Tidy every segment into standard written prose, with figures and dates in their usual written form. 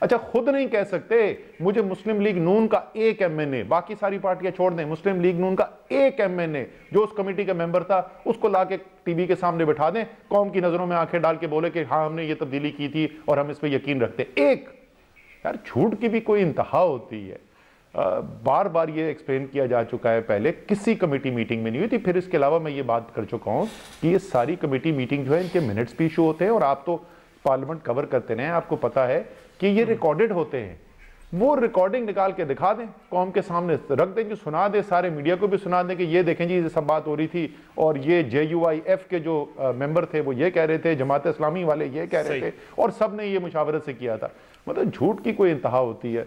اچھا خود نہیں کہہ سکتے مجھے مسلم لیگ نون کا ایک ایم این اے، باقی ساری پارٹیاں چھوڑ دیں، مسلم لیگ نون کا ایک ایم این اے جو اس کمیٹی کا ممبر تھا اس کو لا کے ٹی وی کے سامنے بٹھا دیں، قوم کی نظروں میں آنکھیں ڈال کے بولے کہ ہاں ہم نے یہ تبدیلی کی تھی اور ہم اس پہ یقین رکھتے ہیں. ایک یار جھوٹ کی بھی کوئی انتہا ہوتی ہے. بار بار یہ ایکسپلین کیا جا چکا ہے، پہلے کسی کمیٹی میٹنگ میں نہیں ہوئی تھی. پھر اس کے علاوہ میں یہ بات کر چکا ہوں کہ یہ ساری کمیٹی میٹنگ جو ہے ان کے منٹس بھی ایشو ہوتے ہیں، اور آپ تو پارلیمنٹ کور کرتے ہیں، آپ کو پتا ہے کہ یہ ریکارڈڈ ہوتے ہیں. وہ ریکارڈنگ نکال کے دکھا دیں، قوم کے سامنے رکھ دیں، جو سنا دیں، سارے میڈیا کو بھی سنا دیں کہ یہ دیکھیں جی یہ سب بات ہو رہی تھی، اور یہ JUIF کے جو ممبر تھے وہ یہ کہہ رہے تھے، جماعت اسلامی والے یہ کہہ رہے تھے، اور سب نے یہ مشاورت سے کیا تھا. مطلب جھوٹ کی کوئی انتہا ہوتی ہے.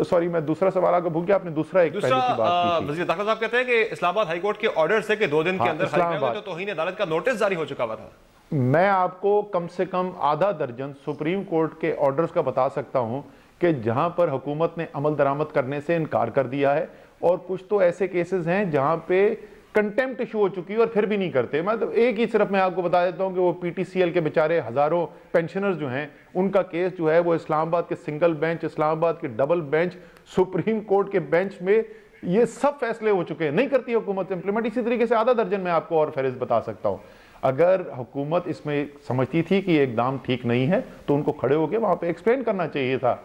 سوری میں دوسرا سوال آپ کو بھول گیا، آپ نے دوسرا ایک پہلو کی بات کی تھی. وزیر داخلہ صاحب کہتے ہیں کہ اسلام آباد ہائی کورٹ کے آرڈر سے کہ 2 دن کے اندر جو توہین عدالت کا نوٹس جاری ہو چکا ہوا تھا. میں آپ کو کم سے کم آدھا درجن سپریم کورٹ کے آرڈرز کا بتا سکتا ہوں کہ جہاں پر حکومت نے عمل درآمد کرنے سے انکار کر دیا ہے، اور کچھ تو ایسے کیسز ہیں جہاں پہ کنٹیمپٹ ایشو ہو چکی ہے اور پھر بھی نہیں کرتے. مطلب ایک ہی صرف میں آپ کو بتا دیتا ہوں کہ وہ PTCL کے بیچارے ہزاروں پینشنرز جو ہیں ان کا کیس جو ہے وہ اسلام آباد کے سنگل بینچ، اسلام آباد کے ڈبل بینچ، سپریم کورٹ کے بینچ میں یہ سب فیصلے ہو چکے ہیں. نہیں کرتی حکومت امپلیمنٹ. اسی طریقے سے آدھا درجن میں آپ کو اور فہرست بتا سکتا ہوں. اگر حکومت اس میں سمجھتی تھی کہ یہ اقدام ٹھیک نہیں ہے تو ان کو کھڑے ہو کے وہاں پہ ایکسپلین کرنا چاہیے تھا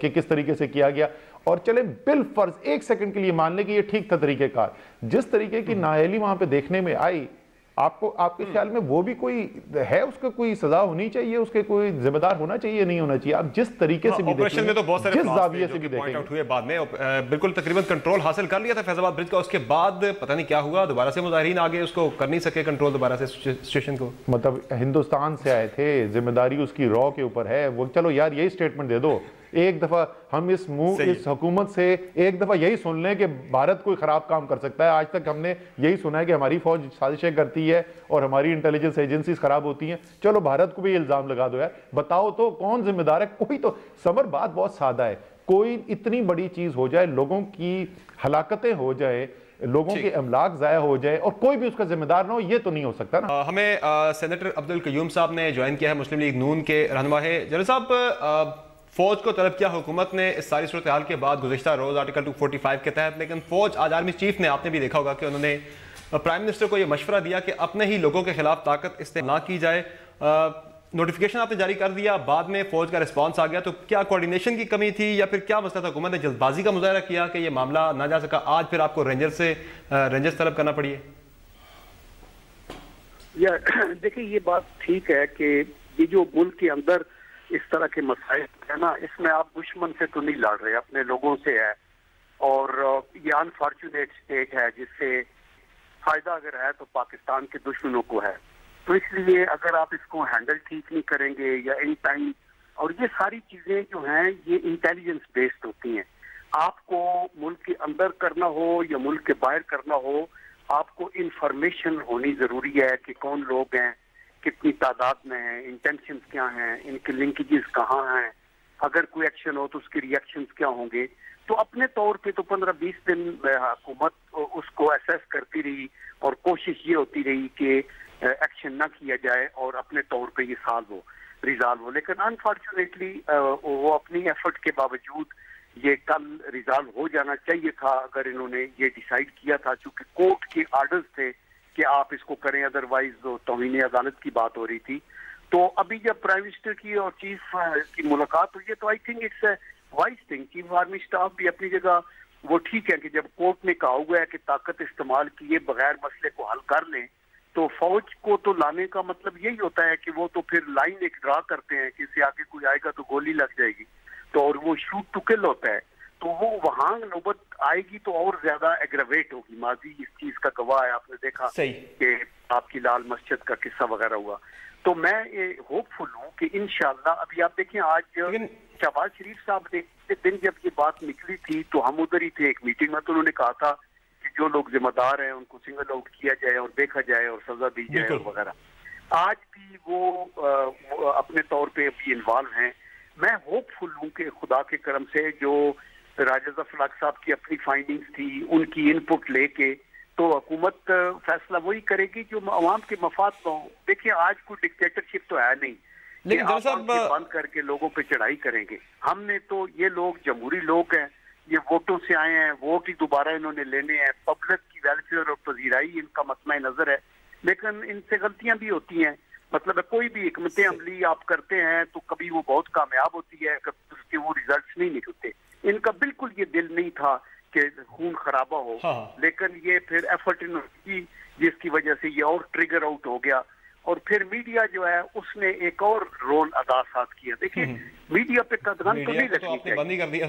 کہ کس طریقے سے کیا گیا. اور چلے بالفرض ایک سیکنڈ کے لیے مان لیں کہ یہ ٹھیک تھا طریقہ کار. جس طریقے کی نااہلی وہاں پہ دیکھنے میں آئی، آپ کے خیال میں وہ بھی کوئی ہے، اس کا کوئی سزا ہونی چاہیے، اس کے کوئی ذمہ دار ہونا چاہیے، نہیں ہونا چاہیے؟ آپ جس طریقے سے بھی دیکھیں، جس زاویے سے بھی دیکھیں، بعد میں بالکل تقریباً کنٹرول حاصل کر لیا تھا فیض آباد برج کا. اس کے بعد پتہ نہیں کیا ہوا، دوبارہ سے مظاہرین آگے اس کو کر نہیں سکے کنٹرول دوبارہ سے سچویشن کو. مطلب ہندوستان سے آئے تھے، ذمہ داری اس کی رو کے اوپر ہے. وہ چلو یار یہی سٹیٹمنٹ دے دو ایک دفعہ، ہم اس حکومت سے ایک دفعہ یہی سن لیں کہ بھارت کوئی خراب کام کر سکتا ہے. آج تک ہم نے یہی سنا ہے کہ ہماری فوج سازشیں کرتی ہے اور ہماری انٹیلیجنس ایجنسیز خراب ہوتی ہیں. چلو بھارت کو بھی الزام لگا دو یار. بتاؤ تو کون ذمہ دار ہے؟ کوئی تو. سمر بات بہت سادہ ہے. کوئی اتنی بڑی چیز ہو جائے، لوگوں کی ہلاکتیں ہو جائے، لوگوں کے املاک ضائع ہو جائے اور کوئی بھی اس کا ذمہ دار نہ ہو، یہ تو نہیں ہو سکتا نا. ہمیں سینیٹر عبدالقیوم صاحب نے جوائن کیا ہے، مسلم لیگ نون کے رہنما ہے. جنرل صاحب، فوج کو طلب کیا حکومت نے اس ساری صورتحال کے بعد گزشتہ روز آرٹیکل 245 کے تحت، لیکن فوج آج آرمی چیف نے، آپ نے بھی دیکھا ہوگا کہ انہوں نے پرائم منسٹر کو یہ مشورہ دیا کہ اپنے ہی لوگوں کے خلاف طاقت استعمال نہ کی جائے. نوٹیفیکیشن آپ نے جاری کر دیا، بعد میں فوج کا رسپانس آ گیا، تو کیا کوارڈینیشن کی کمی تھی یا پھر کیا مسئلہ تھا؟ حکومت نے جلد بازی کا مظاہرہ کیا کہ یہ معاملہ نہ جا سکا، آج پھر آپ کو رینجرز طلب کرنا پڑی ہے؟ دیکھیں یہ بات ٹھیک ہے کہ یہ جو ملک کے اندر اس طرح کے مسائل ہے نا، اس میں آپ دشمن سے تو نہیں لڑ رہے، اپنے لوگوں سے ہے. اور یہ انفارچونیٹ اسٹیٹ ہے جس سے فائدہ اگر ہے تو پاکستان کے دشمنوں کو ہے. تو اس لیے اگر آپ اس کو ہینڈل ٹھیک نہیں کریں گے یا اینی ٹائم، اور یہ ساری چیزیں جو ہیں یہ انٹیلیجنس بیسڈ ہوتی ہیں. آپ کو ملک کے اندر کرنا ہو یا ملک کے باہر کرنا ہو، آپ کو انفارمیشن ہونی ضروری ہے کہ کون لوگ ہیں، کتنی تعداد میں ہیں، انٹینشنز کیا ہیں، ان کے لنکیجز کہاں ہیں، اگر کوئی ایکشن ہو تو اس کے ریئیکشنز کیا ہوں گے. تو اپنے طور پہ تو 15-20 دن حکومت اس کو اسیس کرتی رہی اور کوشش یہ ہوتی رہی کہ ایکشن نہ کیا جائے اور اپنے طور پہ یہ سالو ہو، ریزالو ہو. لیکن انفارچونیٹلی وہ اپنی ایفرٹ کے باوجود یہ کل ریزالو ہو جانا چاہیے تھا اگر انہوں نے یہ ڈیسائیڈ کیا تھا، چونکہ کورٹ کے آرڈرز تھے کہ آپ اس کو کریں، ادروائز توہین عدالت کی بات ہو رہی تھی. تو ابھی جب پرائم منسٹر کی اور چیف کی ملاقات ہوئی ہے تو I think it's a wise thing. Chief army staff بھی اپنی جگہ وہ ٹھیک ہے کہ جب کورٹ نے کہا ہوا ہے کہ طاقت استعمال کیے بغیر مسئلے کو حل کر لیں، تو فوج کو تو لانے کا مطلب یہی ہوتا ہے کہ وہ تو پھر لائن ایک ڈرا کرتے ہیں کہ اس سے آگے کوئی آئے گا تو گولی لگ جائے گی، تو اور وہ شوٹ ٹو کل ہوتا ہے. تو وہ وہاں نوبت آئے گی تو اور زیادہ ایگراویٹ ہوگی. ماضی اس چیز کا گواہ ہے، آپ نے دیکھا کہ آپ کی لال مسجد کا قصہ وغیرہ ہوا. تو میں ہوپ فل ہوں کہ انشاءاللہ ابھی آپ دیکھیں آج شہباز شریف صاحب نے دن جب یہ بات نکلی تھی تو ہم ادھر ہی تھے ایک میٹنگ میں، تو انہوں نے کہا تھا کہ جو لوگ ذمہ دار ہیں ان کو سنگل آؤٹ کیا جائے اور دیکھا جائے اور سزا دی جائے اور وغیرہ. آج بھی وہ اپنے طور پہ ابھی انوالو ہیں. میں ہوپ فل ہوں کہ خدا کے کرم سے جو راجہ ظفر صاحب کی اپنی فائنڈنگز تھی ان کی ان پٹ لے کے تو حکومت فیصلہ وہی کرے گی جو عوام کے مفاد کا ہو. دیکھیں آج کوئی ڈکٹیٹرشپ تو ہے نہیں لیکن آپ آنکھیں بند کر کے لوگوں پہ چڑھائی کریں گے. ہم نے تو یہ لوگ جمہوری لوگ ہیں, یہ ووٹوں سے آئے ہیں, ووٹ ہی دوبارہ انہوں نے لینے ہیں, پبلک کی ویلفیئر اور پذیرائی ان کا مسئلہ نظر ہے, لیکن ان سے غلطیاں بھی ہوتی ہیں. مطلب ہے کوئی بھی حکمت عملی آپ کرتے ہیں تو کبھی وہ بہت کامیاب ہوتی ہے, کبھی اس کے وہ ریزلٹس نہیں نکلتے. ان کا بالکل یہ دل نہیں تھا کہ خون خرابہ ہو, لیکن یہ پھر ایفرٹ کی جس کی وجہ سے یہ اور ٹریگر آؤٹ ہو گیا. اور پھر میڈیا جو ہے اس نے ایک اور رول ادا ساتھ کیا. دیکھیں میڈیا پہ قدغن تو نہیں رکھنی چاہیے, بند ہی کر دیا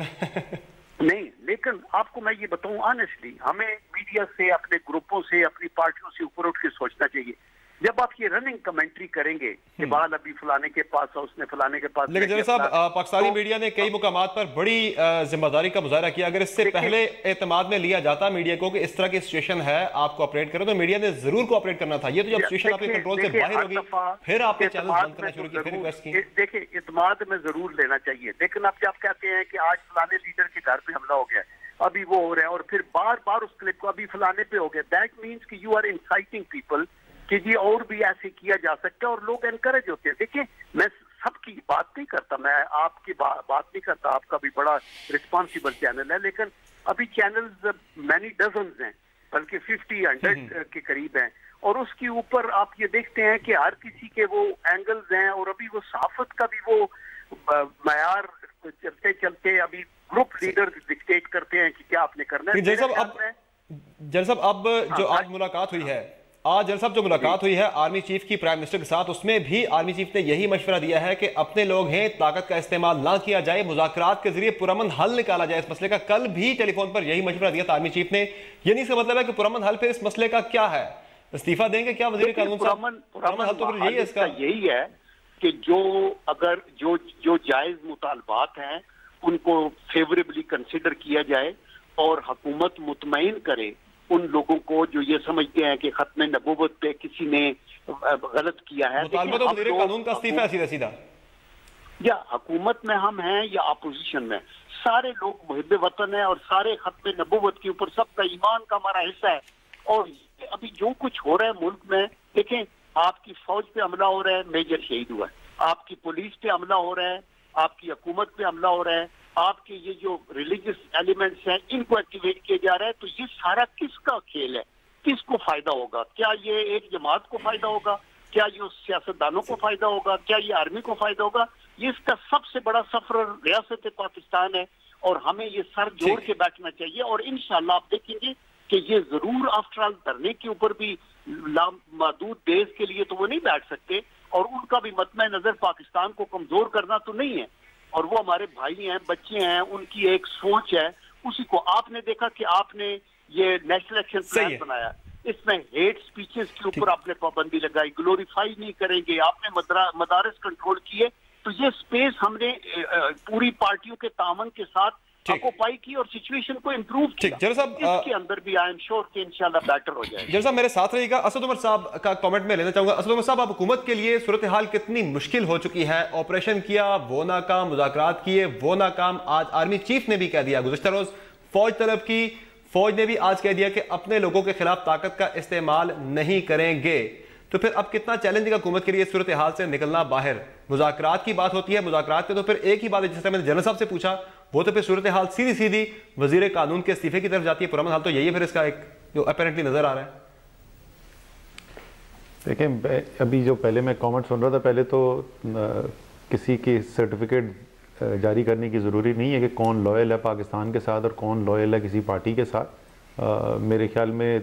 نہیں, لیکن آپ کو میں یہ بتاؤں آنیسٹلی, ہمیں میڈیا سے, اپنے گروپوں سے, اپنی پارٹیوں سے اوپر اٹھ کے سوچنا چاہیے. جب آپ یہ رننگ کمنٹری کریں گے کہ بال ابھی فلانے کے پاس, اس نے فلانے کے پاس, لیکن جنرل صاحب پاکستانی میڈیا نے کئی مقامات پر بڑی ذمہ داری کا مظاہرہ کیا. اگر اس سے پہلے اعتماد میں لیا جاتا میڈیا کو کہ اس طرح کی سچویشن ہے, آپ کو آپریٹ کرو, تو میڈیا نے ضرور کوآپریٹ کرنا تھا. یہ تو جب سچویشن آپ کے کنٹرول سے باہر ہوگی پھر آپ نے چینلز بند کرنا شروع کیے, پھر ریکویسٹ کی. دیکھیں اعتماد میں ضرور لینا چاہیے, لیکن اب جب کہتے ہیں کہ آج فلانے لیڈر کے گھر پہ حملہ ہو گیا, ابھی وہ ہو رہا ہے, اور پھر بار بار اس کلپ کو ابھی فلانے پہ ہو گیا, دیٹ مینس کہ یو آر انسائٹنگ پیپل کہ جی اور بھی ایسے کیا جا سکتا ہے, اور لوگ انکریج ہوتے ہیں. دیکھیں میں سب کی بات نہیں کرتا, میں آپ کی بات نہیں کرتا, آپ کا بھی بڑا رسپانسیبل چینل ہے, لیکن ابھی چینلز مینی ڈزنز ہیں, بلکہ 50-100 کے قریب ہیں, اور اس کے اوپر آپ یہ دیکھتے ہیں کہ ہر کسی کے وہ اینگلز ہیں, اور ابھی وہ صحافت کا بھی وہ معیار چلتے چلتے ابھی گروپ لیڈر ڈکٹیٹ کرتے ہیں کہ کیا آپ نے کرنا ہے. جنرل صاحب اب جو آج ملاقات ہوئی ہے, جو ملاقات ہوئی ہے آرمی چیف کی پرائم منسٹر کے ساتھ, اس میں بھی آرمی چیف نے یہی مشورہ دیا ہے کہ اپنے لوگ ہیں, طاقت کا استعمال نہ کیا جائے, مذاکرات کے ذریعے پرامن حل نکالا جائے اس مسئلے کا. کل بھی ٹیلی فون پر یہی مشورہ دیا تھا آرمی چیف نے. یہ نہیں اس کا مطلب ہے کہ پرامن حل پھر اس مسئلے کا کیا ہے, استعفیٰ دیں گے کیا وزیر قانون صاحب؟ پرامن حل تو پھر یہی ہے, اس کا یہی ہے کہ جو جائز مطالبات ہیں ان کو فیوریبلی کنسیڈر کیا جائے, اور حکومت مطمئن کرے ان لوگوں کو جو یہ سمجھتے ہیں کہ ختم نبوت پہ کسی نے غلط کیا ہے. مطالبہ تو وزیر قانون کا استعفیٰ ہے سیدھا, یا حکومت میں ہم ہیں یا اپوزیشن میں, سارے لوگ محب وطن ہیں, اور سارے ختم نبوت کے اوپر سب کا ایمان کا ہمارا حصہ ہے. اور ابھی جو کچھ ہو رہا ہے ملک میں, دیکھیں آپ کی فوج پہ حملہ ہو رہا ہے, میجر شہید ہوا ہے, آپ کی پولیس پہ حملہ ہو رہا ہے, آپ کی حکومت پہ حملہ ہو رہا ہے, آپ کے یہ جو ریلیجس ایلیمنٹس ہیں ان کو ایکٹیویٹ کیا جا رہا ہے. تو یہ سارا کس کا کھیل ہے, کس کو فائدہ ہوگا؟ کیا یہ ایک جماعت کو فائدہ ہوگا, کیا یہ سیاستدانوں کو فائدہ ہوگا, کیا یہ آرمی کو فائدہ ہوگا؟ یہ اس کا سب سے بڑا سفر ریاست پاکستان ہے, اور ہمیں یہ سر جوڑ کے بیٹھنا چاہیے. اور انشاءاللہ آپ دیکھیں گے کہ یہ ضرور آفٹر آل دھرنے کے اوپر بھی محدود دیش کے لیے تو وہ نہیں بیٹھ سکتے, اور ان کا بھی مطمع نظر پاکستان کو کمزور کرنا تو نہیں ہے. اور وہ ہمارے بھائی ہیں, بچے ہیں, ان کی ایک سوچ ہے, اسی کو آپ نے دیکھا کہ آپ نے یہ نیشنل ایکشن پلان بنایا, اس میں ہیٹ سپیچز کے اوپر آپ نے پابندی لگائی, گلوریفائی نہیں کریں گے, آپ نے مدارس کنٹرول کیے. تو یہ سپیس ہم نے پوری پارٹیوں کے تعاون کے ساتھ آکوپائی کی اور سچویشن کو امپروو کیا. اس کے اندر بھی آئی ایم شیور کہ انشاءاللہ بیٹر ہو جائے. جنرل صاحب میرے ساتھ رہیے گا. اسد عمر صاحب کا کامنٹ میں لینا چاہوں گا. اسد عمر صاحب, آپ حکومت کے لیے صورتحال کتنی مشکل ہو چکی ہے, آپریشن کیا وہ ناکام, مذاکرات کیے وہ ناکام, آج آرمی چیف نے بھی کہہ دیا, گزشتہ روز فوج طلب کی, فوج نے بھی آج کہہ دیا کہ اپنے لوگوں کے خلاف طاقت کا استعمال نہیں کریں گے. تو پھر اب کتنا چیلنجنگ حکومت کے لیے صورتحال سے نکلنا باہر. مذاکرات کی بات ہوتی ہے, مذاکرات کے تو پھر ایک ہی بات ہے, جس طرح میں نے جنرل صاحب سے پوچھا, وہ تو پھر صورتحال سیدھی وزیر قانون کے استعفے کی طرف جاتی ہے. پرامن حال تو یہی ہے پھر اس کا ایک جو اپیرنٹلی نظر آ رہا ہے. دیکھیں ابھی جو پہلے میں کامنٹ سن رہا تھا, پہلے تو کسی کی سرٹیفکیٹ جاری کرنے کی ضروری نہیں ہے کہ کون لوئل ہے پاکستان کے ساتھ اور کون لوئل ہے کسی پارٹی کے ساتھ. میرے خیال میں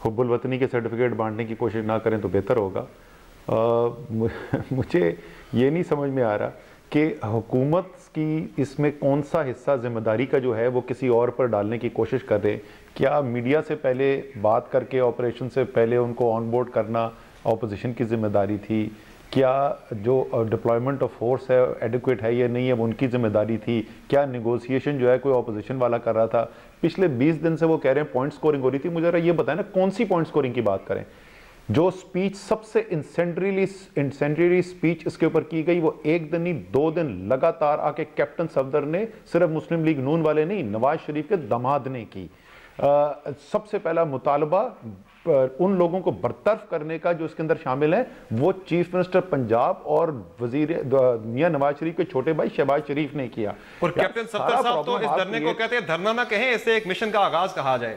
حب الوطنی کے سرٹیفکیٹ بانٹنے کی کوشش نہ کریں تو بہتر ہوگا. مجھے یہ نہیں سمجھ میں آ رہا کہ حکومت کی اس میں کون سا حصہ ذمہ داری کا جو ہے وہ کسی اور پر ڈالنے کی کوشش کر رہے. کیا میڈیا سے پہلے بات کر کے آپریشن سے پہلے ان کو آن بورڈ کرنا اپوزیشن کی ذمہ داری تھی؟ کیا جو ڈپلائمنٹ آف فورس ہے ایڈیکویٹ ہے یا نہیں ہے وہ ان کی ذمہ داری تھی؟ کیا نیگوسیشن جو ہے کوئی اپوزیشن والا کر رہا تھا؟ پچھلے 20 دن سے وہ کہہ رہے ہیں پوائنٹ سکورنگ ہو رہی تھی. مجھے یہ بتائیں نا کون سی پوائنٹ سکورنگ کی بات کریں. جو سپیچ سب سے انسینڈری سپیچ اس کے اوپر کی گئی وہ 1 دن نہیں 2 دن لگاتار آ کے کیپٹن صفدر نے, صرف مسلم لیگ نون والے نہیں, نواز شریف کے داماد نے کی. سب سے پہلا مطالبہ ان لوگوں کو برطرف کرنے کا جو اس کے اندر شامل ہیں وہ چیف منسٹر پنجاب اور وزیر میاں نواز شریف کے چھوٹے بھائی شہباز شریف نے کیا. اور کیپٹن ستر صاحب تو اس دھرنے کو کہتے ہیں دھرنا نہ کہیں، اسے ایک مشن کا آغاز کہا جائے.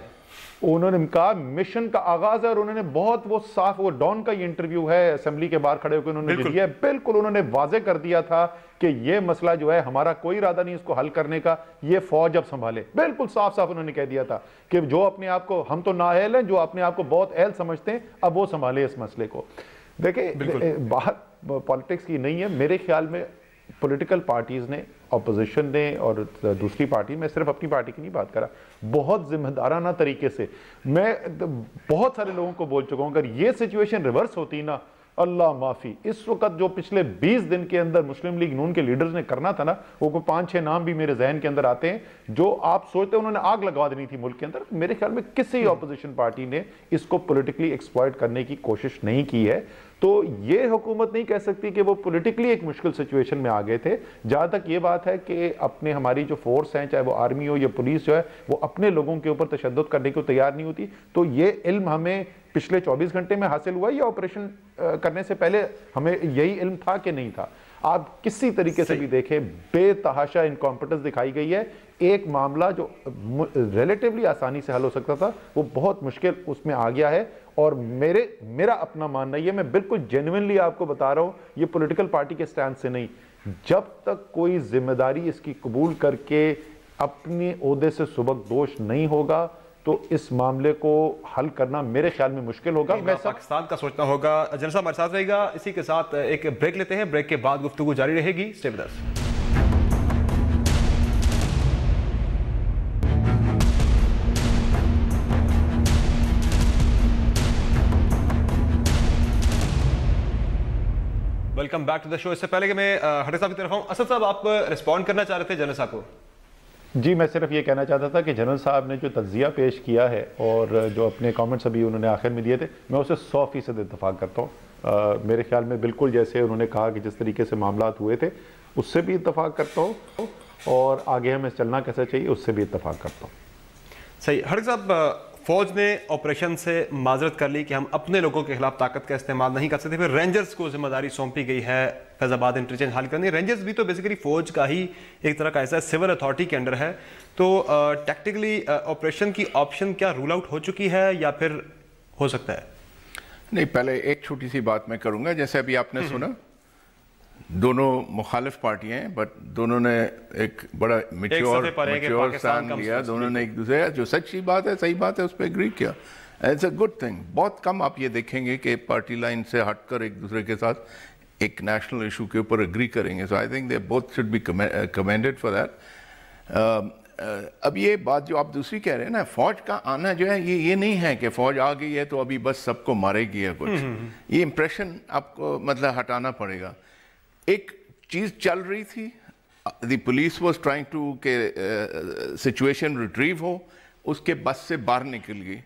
انہوں نے کہا مشن کا آغاز ہے، اور انہوں نے بہت وہ صاف، وہ ڈان کا یہ انٹرویو ہے اسمبلی کے باہر کھڑے ہو کے انہوں نے دیا ہے، بالکل انہوں نے واضح کر دیا تھا کہ یہ مسئلہ جو ہے ہمارا کوئی ارادہ نہیں اس کو حل کرنے کا، یہ فوج اب سنبھالے. بالکل صاف صاف انہوں نے کہہ دیا تھا کہ جو اپنے آپ کو، ہم تو نااہل ہیں، جو اپنے آپ کو بہت اہل سمجھتے ہیں اب وہ سنبھالے اس مسئلے کو. دیکھیں بات پالیٹکس کی نہیں ہے، میرے خیال میں پولیٹیکل پارٹیز نے، اپوزیشن نے اور دوسری پارٹی، میں صرف اپنی پارٹی کی نہیں بات کر رہا، بہت ذمہ دارانہ طریقے سے، میں بہت سارے لوگوں کو بول چکا ہوں اگر یہ سچویشن ریورس ہوتی نا، اللہ معافی، اس وقت جو پچھلے 20 دن کے اندر مسلم لیگ نون کے لیڈرز نے کرنا تھا نا، وہ کوئی 5-6 نام بھی میرے ذہن کے اندر آتے ہیں جو آپ سوچتے ہیں انہوں نے آگ لگوا دینی تھی ملک کے اندر. میرے خیال میں کسی اپوزیشن پارٹی نے اس کو پولیٹیکلی ایکسپلائٹ کرنے کی کوشش نہیں کی ہے. تو یہ حکومت نہیں کہہ سکتی کہ وہ پولیٹیکلی ایک مشکل سچویشن میں آگئے تھے. جہاں تک یہ بات ہے کہ اپنے ہماری جو فورس ہیں، چاہے وہ آرمی ہو یا پولیس جو ہے، وہ اپنے لوگوں کے اوپر تشدد کرنے کو تیار نہیں ہوتی. تو یہ علم ہمیں پچھلے 24 گھنٹے میں حاصل ہوا یا آپریشن کرنے سے پہلے ہمیں یہی علم تھا کہ نہیں تھا؟ آپ کسی طریقے سے بھی دیکھیں بے تحاشا انکمپیٹنس دکھائی گئی ہے. ایک معاملہ جو ریلیٹیولی آسانی سے حل ہو سکتا تھا وہ بہت مشکل اس میں آ گیا ہے. اور میرا اپنا ماننا یہ، میں بالکل جینوئنلی آپ کو بتا رہا ہوں، یہ پولیٹیکل پارٹی کے سٹینڈ سے نہیں، جب تک کوئی ذمہ داری اس کی قبول کر کے اپنے عہدے سے سبکدوش نہیں ہوگا تو اس معاملے کو حل کرنا میرے خیال میں مشکل ہوگا. پاکستان کا سوچنا ہوگا. جنرل صاحب ہمارے ساتھ رہے گا. اسی کے ساتھ ایک بریک لیتے ہیں، بریک کے بعد گفتگو جاری رہے گی. Stay with us. Welcome back to the show. اس سے پہلے کہ میں ہٹے صاحب کی طرف آؤں، اسد صاحب آپ رسپونڈ کرنا چاہ رہے تھے جنرل صاحب کو. جی میں صرف یہ کہنا چاہتا تھا کہ جنرل صاحب نے جو تجزیہ پیش کیا ہے اور جو اپنے کامنٹس ابھی انہوں نے آخر میں دیے تھے، میں اسے 100% اتفاق کرتا ہوں. میرے خیال میں بالکل جیسے انہوں نے کہا کہ جس طریقے سے معاملات ہوئے تھے اس سے بھی اتفاق کرتا ہوں، اور آگے ہمیں چلنا کیسا چاہیے اس سے بھی اتفاق کرتا ہوں. صحیح. ہڑک صاحب، فوج نے آپریشن سے معذرت کر لی کہ ہم اپنے لوگوں کے خلاف طاقت کا استعمال نہیں کر سکتے. پھر رینجرز کو ذمہ داری سونپی گئی ہے فیض آباد انٹرچینج حل کرنی. رینجرز بھی تو بیسیکلی فوج کا ہی ایک طرح کا ایسا سول اتھارٹی کے انڈر ہے. تو ٹیکٹیکلی آپریشن کی آپشن کیا رول آؤٹ ہو چکی ہے یا پھر ہو سکتا ہے؟ نہیں، پہلے ایک چھوٹی سی بات میں کروں گا. جیسے ابھی آپ نے سنا، دونوں مخالف پارٹیاں ہیں بٹ دونوں نے ایک بڑا میچور سٹینڈ لیا. دونوں نے ایک دوسرے، جو سچی بات ہے، صحیح بات ہے، اس پہ ایگری کیا. It's a good thing. بہت کم آپ یہ دیکھیں گے کہ پارٹی لائن سے ہٹ کر ایک دوسرے کے ساتھ ایک نیشنل ایشو کے اوپر ایگری کریں گے. So I think they both should be commended for that. اب یہ بات جو آپ دوسری کہہ رہے ہیں نا، فوج کا آنا جو ہے یہ نہیں ہے کہ فوج آ گئی ہے تو ابھی بس سب کو مارے گی یا کچھ. یہ امپریشن آپ کو مطلب ہٹانا پڑے گا. ایک چیز چل رہی تھی، دی پولیس واز ٹرائنگ ٹو کہ سچویشن ریٹریو ہو، اس کے بس سے باہر نکل گئی.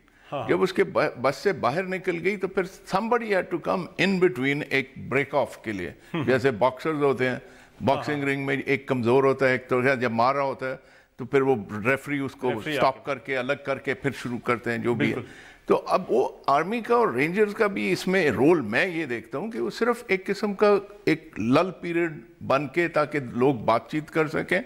جب اس کے بس سے باہر نکل گئی تو پھر somebody had to come in between ایک بریک آف کے لیے. جیسے باکسرز ہوتے ہیں، باکسنگ رنگ میں ایک کمزور ہوتا ہے، ایک تو جب مار رہا ہوتا ہے تو پھر وہ ریفری اس کو سٹاپ کر کے الگ کر کے پھر شروع کرتے ہیں جو بھی ہے. تو اب وہ آرمی کا اور رینجرز کا بھی اس میں رول میں یہ دیکھتا ہوں کہ وہ صرف ایک قسم کا ایک لل پیریڈ بن کے تاکہ لوگ بات چیت کر سکیں.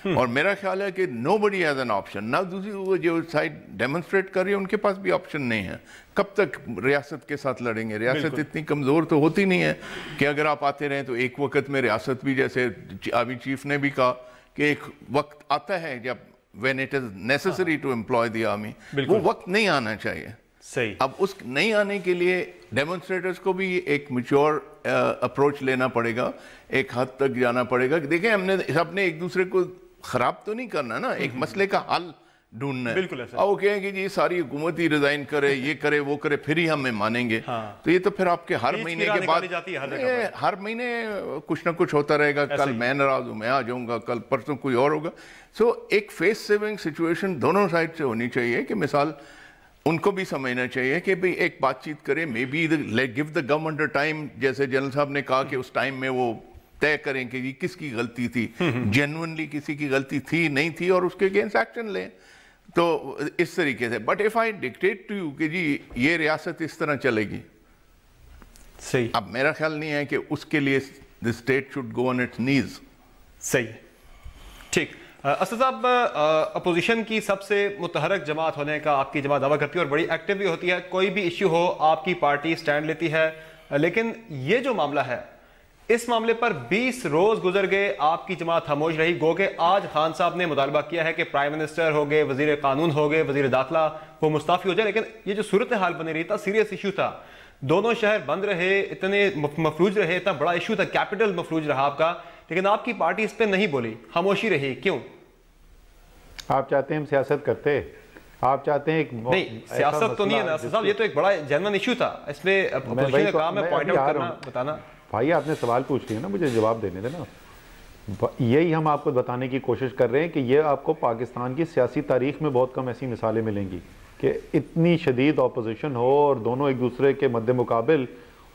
اور میرا خیال ہے کہ nobody has an option. نہ دوسری وہ جو سائڈ ڈیمونسٹریٹ کر رہی ہے ان کے پاس بھی آپشن نہیں ہے. کب تک ریاست کے ساتھ لڑیں گے؟ ریاست اتنی کمزور تو ہوتی نہیں ہے کہ اگر آپ آتے رہیں تو ایک وقت میں ریاست بھی، جیسے آرمی چیف نے بھی کہا کہ ایک وقت آتا ہے جب when it is necessary to employ the army. وہ وقت نہیں آنا چاہیے. صحیح. اب اس نہیں آنے کے لیے ڈیمونسٹریٹرز کو بھی ایک میچور اپروچ لینا پڑے گا، ایک حد تک جانا پڑے گا. دیکھیں ہم نے سب نے ایک دوسرے کو خراب تو نہیں کرنا نا، ایک مسئلے کا حل ڈھونڈنا ہے. بالکل ایسا. وہ کہیں کہ جی ساری حکومت ہی ریزائن کرے، یہ کرے وہ کرے، پھر ہی ہمیں مانیں گے. تو یہ تو پھر آپ کے ہر مہینے کے بعد ہر مہینے کچھ نہ کچھ ہوتا رہے گا. کل میں ناراض ہوں، میں آ جاؤں گا، کل پرسوں کوئی اور ہوگا. سو ایک فیس سیونگ سچویشن دونوں سائڈ سے ہونی چاہیے کہ مثال ان کو بھی سمجھنا چاہیے کہ بھئی ایک بات چیت کرے. May be give the government a time, جیسے جنرل صاحب نے کہا کہ اس ٹائم میں وہ طے کریں کہ یہ کس کی غلطی تھی، جینوئنلی کسی کی غلطی تھی نہیں تھی، اور اس کے اگینسٹ ایکشن لیں. تو اس طریقے سے but if I dictate to you کہ جی یہ ریاست اس طرح چلے گی, صحیح, اب میرا خیال نہیں ہے کہ اس کے لیے the state should go on its knees. صحیح, ٹھیک. اسد صاحب, اپوزیشن کی سب سے متحرک جماعت ہونے کا آپ کی جماعت دعویٰ کرتی ہے اور بڑی ایکٹیو بھی ہوتی ہے, کوئی بھی ایشو ہو آپ کی پارٹی سٹینڈ لیتی ہے, لیکن یہ جو معاملہ ہے اس معاملے پر 20 روز گزر گئے, آپ کی جماعت خاموش رہی. گو کہ آج خان صاحب نے مطالبہ کیا ہے کہ پرائم منسٹر ہو گئے, وزیر قانون ہو گئے, وزیر داخلہ وہ مستعفی ہو جائے, لیکن یہ جو صورتحال بنی رہی تھا, سیریس ایشو تھا, دونوں شہر بند رہے, اتنے مفلوج رہے, اتنا بڑا ایشو تھا, کیپٹل مفلوج رہا آپ کا, لیکن آپ کی پارٹی اس پہ نہیں بولی, خاموشی رہی, کیوں؟ آپ چاہتے ہیں ہم سیاست کرتے, آپ چاہتے ہیں ایک نہیں, سیاست تو نہیں ہے نا صاحب, یہ تو ایک بڑا جنرل ایشو تھا, اس میں اپوزیشن کا کام ہے پوائنٹ آؤٹ کرنا, بتانا. بھائی آپ نے سوال پوچھ لیا نا, مجھے جواب دینے دینا. یہی ہم آپ کو بتانے کی کوشش کر رہے ہیں کہ یہ آپ کو پاکستان کی سیاسی تاریخ میں بہت کم ایسی مثالیں ملیں گی کہ اتنی شدید اپوزیشن ہو اور دونوں ایک دوسرے کے مد مقابل,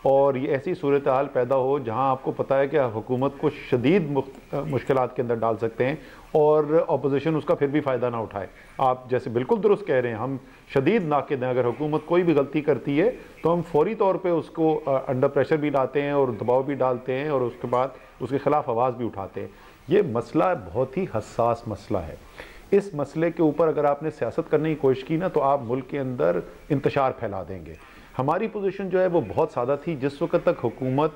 اور یہ ایسی صورتحال پیدا ہو جہاں آپ کو پتہ ہے کہ حکومت کو شدید مشکلات کے اندر ڈال سکتے ہیں اور اپوزیشن اس کا پھر بھی فائدہ نہ اٹھائے. آپ جیسے بالکل درست کہہ رہے ہیں, ہم شدید ناقد ہیں, اگر حکومت کوئی بھی غلطی کرتی ہے تو ہم فوری طور پہ اس کو انڈر پریشر بھی لاتے ہیں اور دباؤ بھی ڈالتے ہیں اور اس کے بعد اس کے خلاف آواز بھی اٹھاتے ہیں. یہ مسئلہ بہت ہی حساس مسئلہ ہے. اس مسئلے کے اوپر اگر آپ نے سیاست کرنے کی کوشش کی نا تو آپ ملک کے اندر انتشار پھیلا دیں گے. ہماری پوزیشن جو ہے وہ بہت سادہ تھی, جس وقت تک حکومت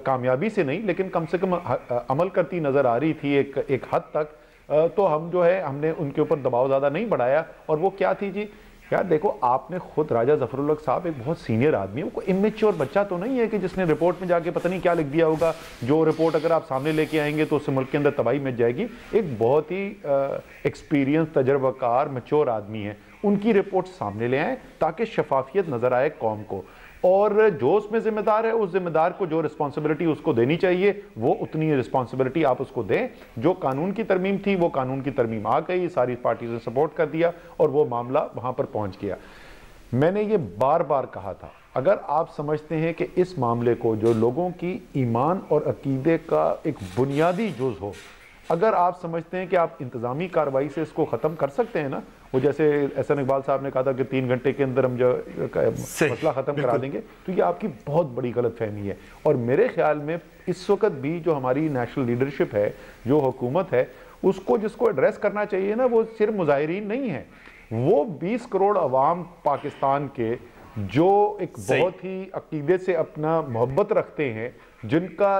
کامیابی سے نہیں لیکن کم سے کم عمل کرتی نظر آ رہی تھی ایک حد تک, تو ہم جو ہے ہم نے ان کے اوپر دباؤ زیادہ نہیں بڑھایا. اور وہ کیا تھی جی, یار دیکھو آپ نے خود راجہ ظفر الحق صاحب ایک بہت سینئر آدمی ہے, وہ کوئی امیچور بچہ تو نہیں ہے کہ جس نے رپورٹ میں جا کے پتہ نہیں کیا لکھ دیا ہوگا, جو رپورٹ اگر آپ سامنے لے کے آئیں گے تو اس سے ملک کے اندر تباہی مچ جائے گی. ایک بہت ہی ایکسپیرینس, تجربہ کار, میچور آدمی ہے, ان کی رپورٹ سامنے لے آئیں تاکہ شفافیت نظر آئے قوم کو, اور جو اس میں ذمہ دار ہے اس ذمہ دار کو جو رسپانسبلٹی اس کو دینی چاہیے وہ اتنی رسپانسبلٹی آپ اس کو دیں. جو قانون کی ترمیم تھی وہ قانون کی ترمیم آ گئی, ساری پارٹیز نے سپورٹ کر دیا اور وہ معاملہ وہاں پر پہنچ گیا. میں نے یہ بار بار کہا تھا, اگر آپ سمجھتے ہیں کہ اس معاملے کو جو لوگوں کی ایمان اور عقیدے کا ایک بنیادی جز ہو, اگر آپ سمجھتے ہیں کہ آپ انتظامی کارروائی سے اس کو ختم کر سکتے ہیں نا, وہ جیسے احسن اقبال صاحب نے کہا تھا کہ 3 گھنٹے کے اندر ہم جو مسئلہ ختم کرا دیں گے, تو یہ آپ کی بہت بڑی غلط فہمی ہے. اور میرے خیال میں اس وقت بھی جو ہماری نیشنل لیڈرشپ ہے, جو حکومت ہے, اس کو جس کو ایڈریس کرنا چاہیے نا, وہ صرف مظاہرین نہیں ہیں, وہ 20 کروڑ عوام پاکستان کے جو ایک بہت ہی عقیدے سے اپنا محبت رکھتے ہیں, جن کا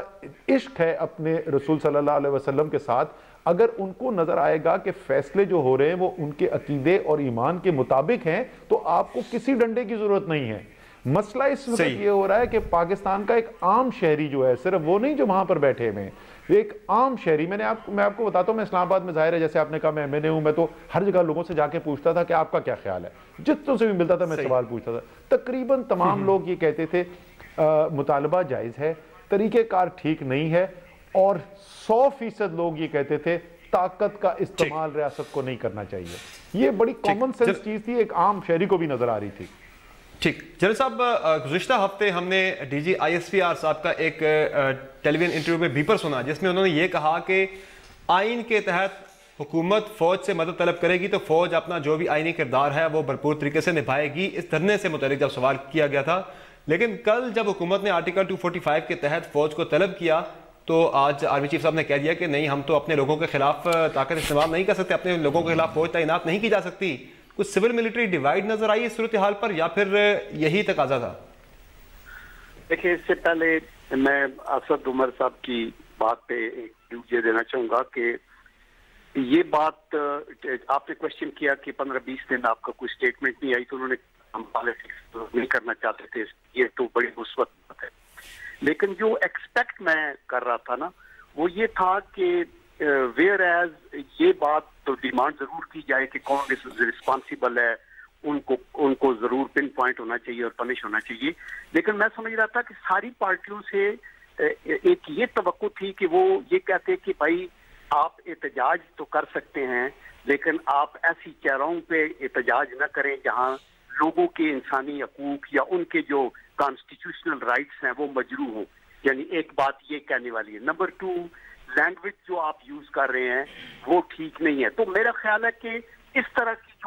عشق ہے اپنے رسول صلی اللہ علیہ وسلم کے ساتھ, اگر ان کو نظر آئے گا کہ فیصلے جو ہو رہے ہیں وہ ان کے عقیدے اور ایمان کے مطابق ہیں, تو آپ کو کسی ڈنڈے کی ضرورت نہیں ہے. مسئلہ اس وقت یہ ہو رہا ہے کہ پاکستان کا ایک عام شہری جو ہے, صرف وہ نہیں جو وہاں پر بیٹھے ہوئے ہیں, ایک عام شہری, میں آپ کو بتاتا ہوں, میں اسلام آباد میں ظاہر ہے جیسے آپ نے کہا میں ایم این اے ہوں, میں تو ہر جگہ لوگوں سے جا کے پوچھتا تھا کہ آپ کا کیا خیال ہے, جتوں سے بھی ملتا تھا میں سوال پوچھتا تھا. تقریباً تمام لوگ یہ کہتے تھے مطالبہ جائز ہے, طریقہ کار ٹھیک نہیں ہے, اور 100% لوگ یہ کہتے تھے طاقت کا استعمال ریاست کو نہیں کرنا چاہیے. یہ بڑی کامن سینس چیز تھی, ایک عام شہری کو بھی نظر آ رہی تھی. ٹھیک جنرل صاحب, گزشتہ ہفتے ہم نے D G I S P R صاحب کا ایک ٹیلی ویژن انٹرویو میں بیپر سنا, جس میں انہوں نے یہ کہا کہ آئین کے تحت حکومت فوج سے مدد طلب کرے گی تو فوج اپنا جو بھی آئینی کردار ہے وہ بھرپور طریقے سے نبھائے گی. اس دھرنے سے متعلق جب سوال کیا گیا تھا, لیکن کل جب حکومت نے آرٹیکل 245 کے تحت فوج کو طلب کیا تو آج آرمی چیف صاحب نے کہہ دیا کہ نہیں, ہم تو اپنے لوگوں کے خلاف طاقت استعمال نہیں کر سکتے, اپنے لوگوں کے خلاف فوج تعینات نہیں کی جا سکتی. کچھ سول ملٹری ڈیوائیڈ نظر آئی اس صورتحال پر, یا پھر یہی تقاضا تھا؟ دیکھیں, اس سے پہلے میں اسد عمر صاحب کی بات پہ ایک یہ دینا چاہوں گا کہ یہ بات آپ نے کوشچن کیا کہ 15-20 دن آپ کا کوئی اسٹیٹمنٹ نہیں آئی, تو انہوں نے ہم پالیٹکس نہیں کرنا چاہتے تھے, یہ تو بڑی مثبت بات ہے. لیکن جو ایکسپیکٹ میں کر رہا تھا نا, وہ یہ تھا کہ ویئر ایز یہ بات تو ڈیمانڈ ضرور کی جائے کہ کون رسپانسیبل ہے, ان کو ضرور پن پوائنٹ ہونا چاہیے اور پنش ہونا چاہیے. لیکن میں سمجھ رہا تھا کہ ساری پارٹیوں سے ایک یہ توقع تھی کہ وہ یہ کہتے کہ بھائی آپ احتجاج تو کر سکتے ہیں, لیکن آپ ایسی چہراؤں پہ احتجاج نہ کریں جہاں لوگوں کے انسانی حقوق یا ان کے جو کانسٹیٹیوشنل رائٹس ہیں وہ مجروح ہوں. یعنی ایک بات یہ کہنے والی ہے. نمبر 2, لینگویج جو آپ یوز کر رہے ہیں وہ ٹھیک نہیں ہے. تو میرا خیال ہے کہ اس طرح کی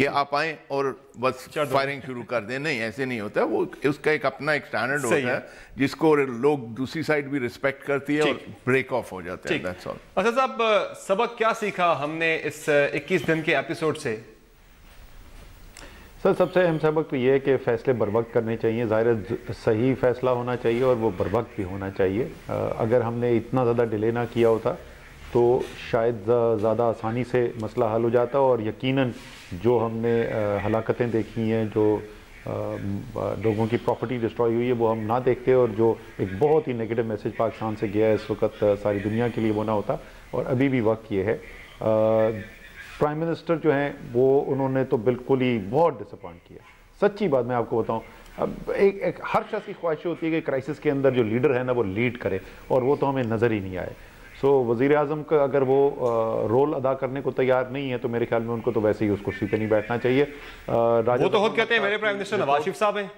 کہ آپ آئیں اور بس فائرنگ شروع کر دیں. نہیں, ایسے نہیں ہوتا. وہ اس کا ایک اپنا ایک سٹینڈرڈ ہوتا ہے جس کو لوگ دوسری سائڈ بھی رسپیکٹ کرتی ہے اور بریک آف ہو جاتے ہیں. That's all. اسد صاحب, سبق کیا سیکھا ہم نے اس 21 دن کے ایپیسوڈ سے؟ سر, سب سے اہم سبق تو یہ ہے کہ فیصلے بر وقت کرنے چاہیے. ظاہر صحیح فیصلہ ہونا چاہیے اور وہ بر وقت بھی ہونا چاہیے. اگر ہم نے اتنا زیادہ ڈیلے نہ کیا ہوتا تو شاید زیادہ آسانی سے مسئلہ حل ہو جاتا, اور یقیناً جو ہم نے ہلاکتیں دیکھی ہیں, جو لوگوں کی پراپرٹی ڈسٹروئی ہوئی ہے, وہ ہم نہ دیکھتے, اور جو ایک بہت ہی نیگیٹو میسج پاکستان سے گیا ہے اس وقت ساری دنیا کے لیے, وہ نہ ہوتا. اور ابھی بھی وقت یہ ہے. پرائم منسٹر جو ہیں وہ انہوں نے تو بالکل ہی بہت ڈس اپوائنٹ کیا. سچی بات میں آپ کو بتاؤں, اب ایک ہر شخص کی خواہش ہوتی ہے کہ کرائسس کے اندر جو لیڈر ہے نا وہ لیڈ کرے, اور وہ تو ہمیں نظر ہی نہیں آئے. سو وزیر اعظم کا اگر وہ رول ادا کرنے کو تیار نہیں ہے تو میرے خیال میں ان کو تو ویسے ہی اس کرسی پہ نہیں بیٹھنا چاہیے. وہ تو خود کہتے ہیں میرے پرائم منسٹر نواز شریف صاحب ہیں.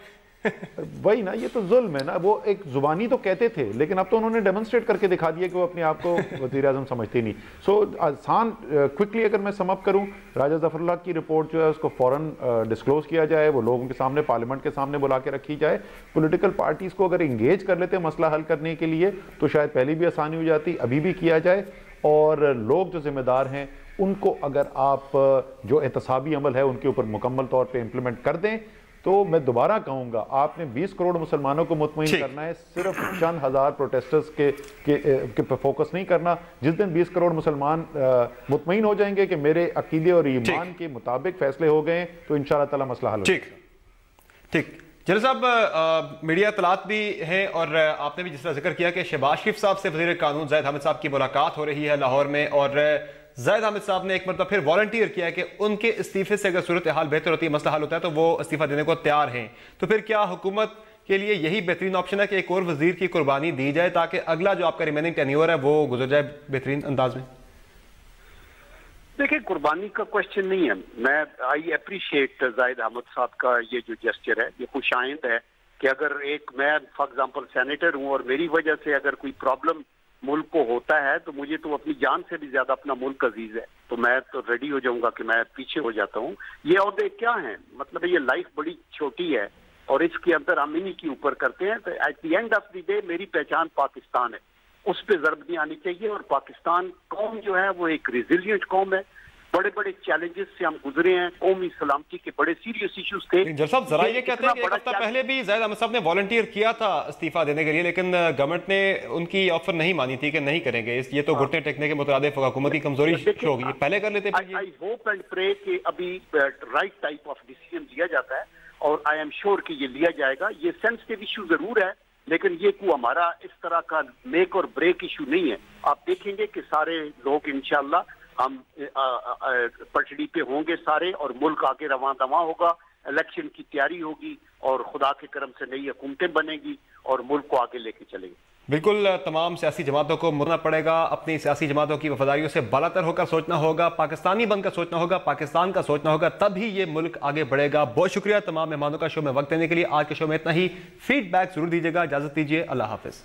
وہی نا, یہ تو ظلم ہے نا. وہ ایک زبانی تو کہتے تھے, لیکن اب تو انہوں نے ڈیمونسٹریٹ کر کے دکھا دیا کہ وہ اپنے آپ کو وزیر اعظم سمجھتے نہیں. سو آسان کوئکلی اگر میں سم اپ کروں, راجہ ظفر اللہ کی رپورٹ جو ہے اس کو فوراً ڈسکلوز کیا جائے, وہ لوگوں کے سامنے, پارلیمنٹ کے سامنے بلا کے رکھی جائے. پولیٹیکل پارٹیز کو اگر انگیج کر لیتے مسئلہ حل کرنے کے لیے تو شاید پہلی بھی آسانی ہو جاتی, ابھی بھی کیا جائے. اور لوگ جو ذمہ دار ہیں ان کو اگر آپ جو احتسابی عمل ہے ان کے اوپر مکمل طور پہ امپلیمنٹ کر دیں تو میں دوبارہ کہوں گا, آپ نے 20 کروڑ مسلمانوں کو مطمئن کرنا ہے, صرف چند ہزار پروٹیسٹرز کے پہ فوکس نہیں کرنا. جس دن 20 کروڑ مسلمان مطمئن ہو جائیں گے کہ میرے عقیدے اور ایمان کے مطابق فیصلے ہو گئے تو انشاءاللہ تعالی مسئلہ حل ہو جائے گا. ٹھیک. جنرل صاحب, میڈیا اطلاعات بھی ہیں, اور آپ نے بھی جس طرح ذکر کیا کہ شہباز شریف صاحب سے وزیر قانون زاہد حامد صاحب کی ملاقات ہو رہی ہے لاہور میں, اور زاہد حامد صاحب نے ایک مرتبہ پھر والنٹیئر کیا ہے کہ ان کے استعفے سے اگر صورتحال بہتر ہوتی ہے, مسئلہ حل ہوتا ہے, تو وہ استعفیٰ دینے کو تیار ہیں. تو پھر کیا حکومت کے لیے یہی بہترین آپشن ہے کہ ایک اور وزیر کی قربانی دی جائے تاکہ اگلا جو آپ کا ریمیننگ ٹینیور ہے وہ گزر جائے بہترین انداز میں؟ دیکھیں, قربانی کا کوشچن نہیں ہے. میں آئی اپریشیٹ زاہد احمد صاحب کا یہ جو جسچر ہے, یہ خوش آئند ہے کہ اگر ایک میں فار ایگزامپل سینیٹر ہوں اور میری وجہ سے اگر کوئی پرابلم ملک کو ہوتا ہے تو مجھے تو اپنی جان سے بھی زیادہ اپنا ملک عزیز ہے, تو میں تو ریڈی ہو جاؤں گا کہ میں پیچھے ہو جاتا ہوں. یہ عہدے کیا ہیں, مطلب یہ لائف بڑی چھوٹی ہے اور اس کے اندر ہم انہی کے اوپر کرتے ہیں. تو at the end of the day میری پہچان پاکستان ہے, اس پہ ضرب نہیں آنی چاہیے. اور پاکستان قوم جو ہے وہ ایک ریزیلینٹ قوم ہے. بڑے بڑے چیلنجز سے ہم گزرے ہیں, قومی سلامتی کے بڑے سیریس ایشوز تھے. جنرل صاحب ذرا یہ کہتے ہیں کہ ایک ہفتہ پہلے بھی زاہد احمد صاحب نے والنٹیئر کیا تھا استعفیٰ دینے کے لیے, لیکن گورنمنٹ نے ان کی آفر نہیں مانی تھی کہ نہیں کریں گے, یہ تو گھٹنے ٹیکنے کے مترادف حکومت کی کمزوری ہو گئی, پہلے کر لیتے. آئی ہوپ اینڈ پرے کہ ابھی رائٹ ٹائپ آف ڈیسیژن لیا جاتا ہے, اور آئی ایم شیور کہ یہ لیا جائے گا. یہ سینسٹیو ایشو ضرور ہے, لیکن یہ کوئی ہمارا اس طرح کا میک اور بریک ایشو نہیں ہے. آپ دیکھیں گے کہ سارے لوگ انشاءاللہ ہم پٹڑی پہ ہوں گے سارے, اور ملک آگے رواں دواں ہوگا, الیکشن کی تیاری ہوگی, اور خدا کے کرم سے نئی حکومتیں بنے گی اور ملک کو آگے لے کے چلیں گے. بالکل, تمام سیاسی جماعتوں کو مرنا پڑے گا, اپنی سیاسی جماعتوں کی وفاداریوں سے بالاتر ہو کر سوچنا ہوگا, پاکستانی بن کر سوچنا ہوگا, پاکستان کا سوچنا ہوگا, تب ہی یہ ملک آگے بڑھے گا. بہت شکریہ تمام مہمانوں کا شو میں وقت دینے کے لیے. آج کے شو میں اتنا ہی. فیڈ بیک ضرور دیجیے گا. اجازت دیجیے, اللہ حافظ.